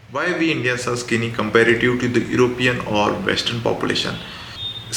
Why we Indians are skinny comparative to the European or Western population?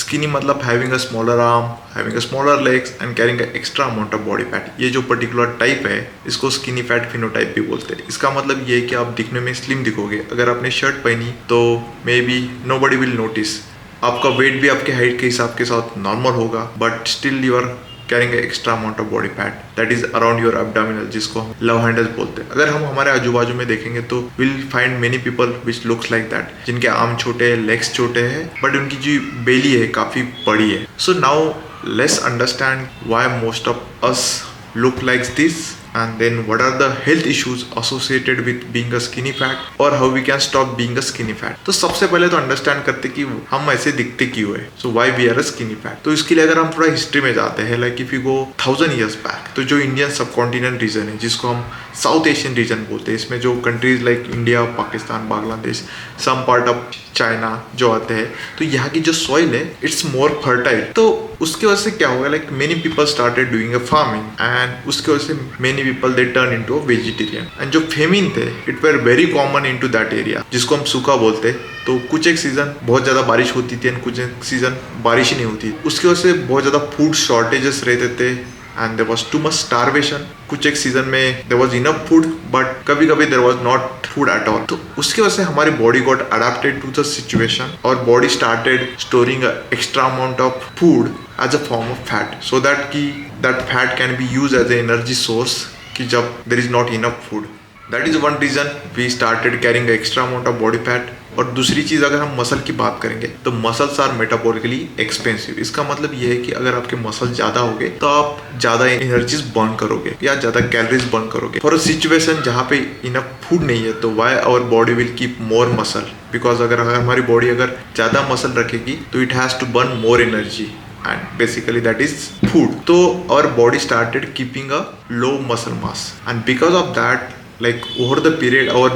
Skinny मतलब having a smaller arm, having a smaller legs and carrying an extra amount of body fat. ये जो particular type है इसको skinny fat phenotype भी बोलते हैं। इसका मतलब ये है कि आप दिखने में स्लिम दिखोगे। अगर आपने शर्ट पहनी तो maybe nobody will notice. आपका वेट भी आपके हाइट के हिसाब के साथ नॉर्मल होगा, but still you are carrying extra amount of body fat that is around your abdominal, जिसको हम लव हैंडल्स बोलते हैं। अगर हम हमारे आजू बाजू में देखेंगे तो will find many people which looks like that, जिनके आर्म छोटे हैं, लेग्स छोटे हैं, बट उनकी जो बेली है काफी बड़ी है। So now let's understand why most of us look like this, and then what are the health issues associated with being a skinny fat or how we can stop being a skinny fat। तो सबसे पहले तो understand करते कि हम ऐसे दिखते क्यों है। So why we are a skinny fat. तो इसके लिए अगर हम थोड़ा हिस्ट्री में जाते हैं, like if you go 1000 years back, तो जो इंडियन सब कॉन्टिनेंट रीजन है जिसको हम साउथ एशियन रीजन बोलते हैं, इसमें जो countries like India, Pakistan, Bangladesh, some part of China जो आते हैं, तो यहाँ की जो सॉइल है इट्स मोर फर्टाइल। तो उसकी वजह से क्या होगा, like many people started doing a farming and उसके वजह से many people they turn into a vegetarian. And जो फेमिन थे it were very common into that area, जिसको हम सूखा बोलते। तो कुछ एक सीजन बहुत ज्यादा बारिश होती थी एंड कुछ एक सीजन बारिश ही नहीं होती। उसकी वजह से बहुत ज्यादा फूड शॉर्टेजेस रहते थे and there was too much starvation। कुछ एक सीजन में there was enough food but कभी कभी there was not food at all। तो उसकी वजह से हमारी body got adapted to the situation और body started storing a extra amount of food as a form of fat so that कि that fat can be used as an energy source कि जब there is not enough food। That is one reason we started carrying an extra amount of body fat। और दूसरी चीज़ अगर हम muscle की बात करेंगे तो मसल्स आर मेटाबॉलिकली एक्सपेंसिव। इसका मतलब ये है कि अगर आपके मसल ज़्यादा होंगे तो आप ज़्यादा एनर्जीज बर्न करोगे या ज़्यादा कैलोरीज बर्न करोगे। फॉर अ सिचुएशन जहाँ पे इनफ फूड नहीं है तो why our body will keep more muscle, because अगर हमारी बॉडी अगर ज़्यादा मसल रखेगी तो it has to burn more energy and basically that is food। तो our body started keeping a low muscle mass and because of that, like over the period our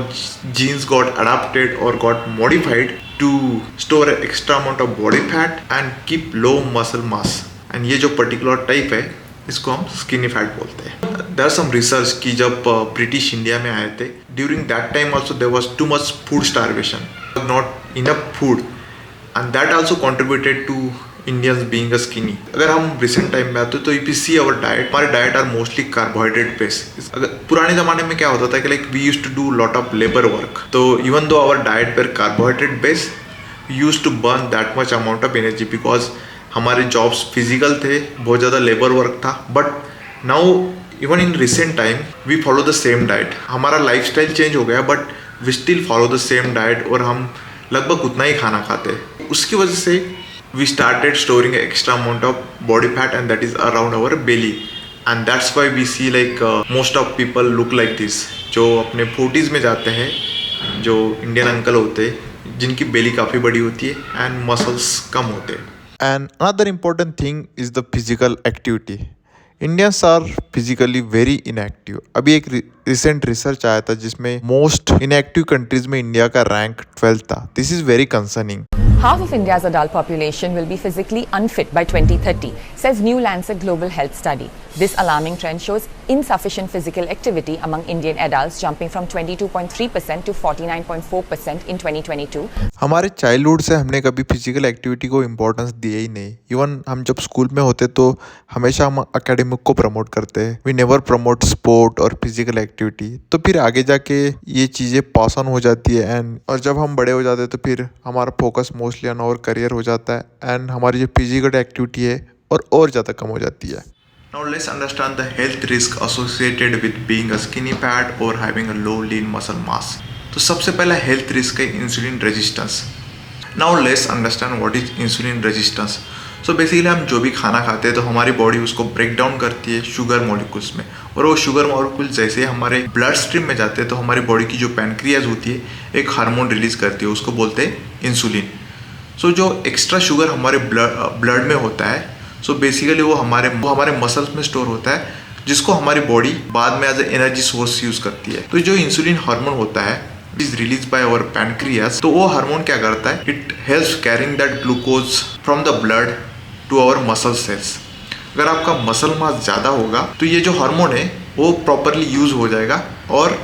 genes got adapted or got modified to store an extra amount of body fat and keep low muscle mass। and ये जो particular type है इसको हम skinny fat बोलते हैं। There are some research कि जब British India में आए थे, during that time also there was too much food starvation, not enough food and that also contributed to Indians being a skinny. अगर हम रिसेंट टाइम में आते तो if you see our diet, हमारे diet are mostly carbohydrate based. अगर पुराने जमाने में क्या होता था कि like we used to do lot of labour work, तो इवन दो आवर डाइट पर carbohydrate based we used to burn that much amount of energy because हमारे जॉब्स फिजिकल थे, बहुत ज़्यादा लेबर वर्क था। But now even in recent time we follow the same diet. हमारा lifestyle change हो गया but we still follow the same diet और हम लगभग उतना ही खाना खाते हैं। उसकी वजह से we started storing an extra amount of body fat and that is around our belly and that's why we see like most of people look like this। जो अपने 40s में जाते हैं, जो इंडियन अंकल होते हैं जिनकी बेली काफ़ी बड़ी होती है एंड मसल्स कम होते हैं। And another important thing is the physical activity. Indians are physically very inactive। अभी एक रिसेंट रिसर्च आया था जिसमें मोस्ट इनएक्टिव कंट्रीज में इंडिया का रैंक 12 था। This is very concerning. Half of India's adult population will be physically unfit by 2030, says New Lancet Global Health Study. This alarming trend shows insufficient physical activity among Indian adults, jumping from 22.3% to 49.4% in 2022. हमारे childhood से हमने कभी physical activity को importance दिए ही नहीं। Even हम जब school में होते तो हमेशा हम एकेडमिक को प्रमोट करते हैं, वी नेवर प्रमोट स्पोर्ट और फिजिकल एक्टिविटी। तो फिर आगे जाके ये चीज़ें पास ऑन हो जाती है एंड और जब हम बड़े हो जाते हैं तो फिर हमारा focus mostly on our career हो जाता है एंड हमारी जो फिजिकल एक्टिविटी है और ज़्यादा कम हो जाती है। Now let's understand the health risk associated with being a skinny fat or having a low lean muscle mass। तो सबसे पहला हेल्थ रिस्क है insulin resistance. Now let's understand what is insulin resistance. So basically हम जो भी खाना खाते हैं तो हमारी बॉडी उसको ब्रेक डाउन करती है शुगर मॉलिक्यूल्स में, और वो शुगर मॉलिक्यूल जैसे हमारे ब्लड स्ट्रीम में जाते हैं तो हमारी बॉडी की जो पैनक्रियाज होती है एक हार्मोन रिलीज करती है, उसको बोलते हैं इंसुलिन। सो जो एक्स्ट्रा शुगर हमारे ब्लड में होता है, सो बेसिकली वो हमारे मसल्स में स्टोर होता है, जिसको हमारी बॉडी बाद में as a energy source use करती है। तो जो इंसुलिन हार्मोन होता है is release by our pancreas. तो वो हार्मोन क्या करता है, it helps carrying that glucose from the blood to our muscle cells. अगर आपका मसल मास ज़्यादा होगा तो ये जो हार्मोन है वो प्रॉपरली यूज हो जाएगा और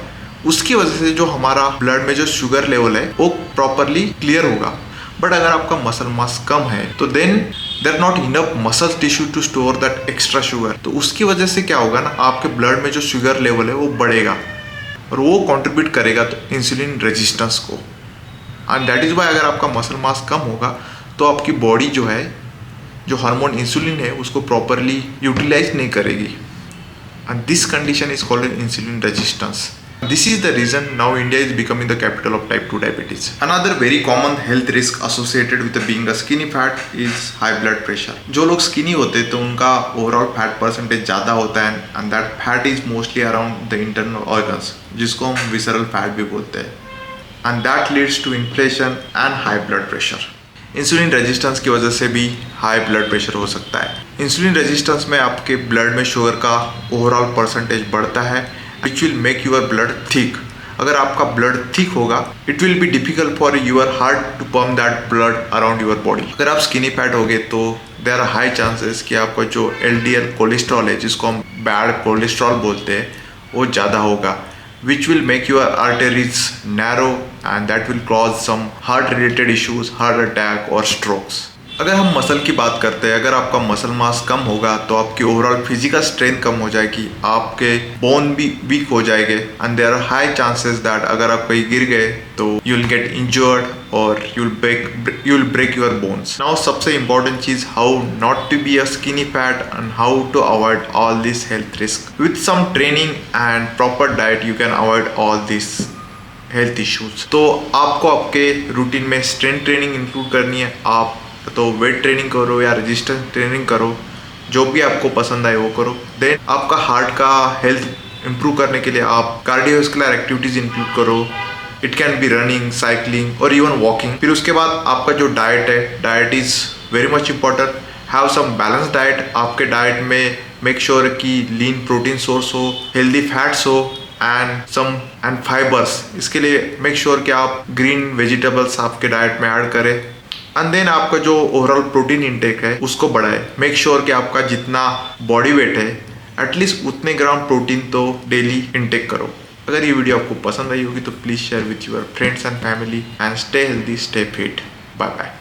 उसकी वजह से जो हमारा ब्लड में जो शुगर लेवल है वो प्रॉपरली क्लियर होगा। बट अगर आपका मसल मास कम है तो then there not enough muscle tissue to store that extra sugar. तो उसकी वजह से क्या होगा ना, आपके ब्लड में जो शुगर लेवल है वो बढ़ेगा और वो कंट्रीब्यूट करेगा तो इंसुलिन रेजिस्टेंस को। एंड दैट इज वाई अगर आपका मसल मास कम होगा तो आपकी बॉडी जो है, जो हार्मोन इंसुलिन है, उसको प्रॉपरली यूटिलाइज नहीं करेगी। And this condition is called insulin resistance. This is the reason now India is becoming the capital of type 2 diabetes. Another very common health risk associated with being a skinny fat is high blood pressure. जो लोग skinny होते हैं तो उनका overall fat percentage ज़्यादा होता है and that fat is mostly around the internal organs, जिसको हम visceral fat भी बोलते हैं, and that leads to inflammation and high blood pressure. Insulin resistance की वजह से भी हाई ब्लड प्रेशर हो सकता है। इंसुलिन रेजिस्टेंस में आपके ब्लड में शुगर का ओवरऑल परसेंटेज बढ़ता है, which will make your blood thick. अगर आपका ब्लड थिक होगा, it will be difficult for your heart to pump that blood around your body. अगर आप स्किनी फैट होगे तो देयर आर हाई चांसेस कि आपका जो LDL कोलेस्ट्रॉल है, जिसको हम बैड कोलेस्ट्रॉल बोलते हैं, वो ज़्यादा होगा, which will make your arteries narrow and that will cause some heart related issues, heart attack or strokes. अगर हम मसल की बात करते हैं, अगर आपका मसल मास कम होगा तो आपकी ओवरऑल फिजिकल स्ट्रेंथ कम हो जाएगी, आपके बोन भी वीक हो जाएंगे and there are high chances that अगर आप कहीं गिर गए तो यू विल गेट इंजर्ड और you will break your bones. Now सबसे इम्पोर्टेंट चीज, how not to be a skinny fat and how to avoid all this health risk. With some training and proper diet you can avoid all this health issues. तो आपको आपके routine में strength training include करनी है, आप तो weight training करो या रेजिस्टेंस ट्रेनिंग करो, जो भी आपको पसंद आए वो करो। देन आपका हार्ट का हेल्थ इंप्रूव करने के लिए आप कार्डियोवास्कुलर एक्टिविटीज इंक्लूड करो। It can be running, cycling और इवन वॉकिंग। फिर उसके बाद आपका जो डाइट है, diet is very much important. Have some balance diet. आपके डाइट में मेक श्योर कि लीन प्रोटीन सोर्स हो, हेल्दी फैट्स हो एंड फाइबर्स। इसके लिए मेक श्योर कि आप ग्रीन वेजिटेबल्स आपके डाइट में ऐड करें एंड देन आपका जो ओवरऑल प्रोटीन इंटेक है उसको बढ़ाए। मेक श्योर कि आपका जितना बॉडी वेट है एटलीस्ट उतने ग्राम प्रोटीन तो डेली इंटेक करो। अगर ये वीडियो आपको पसंद आई होगी तो please share with your friends and family and stay healthy, stay fit. Bye bye.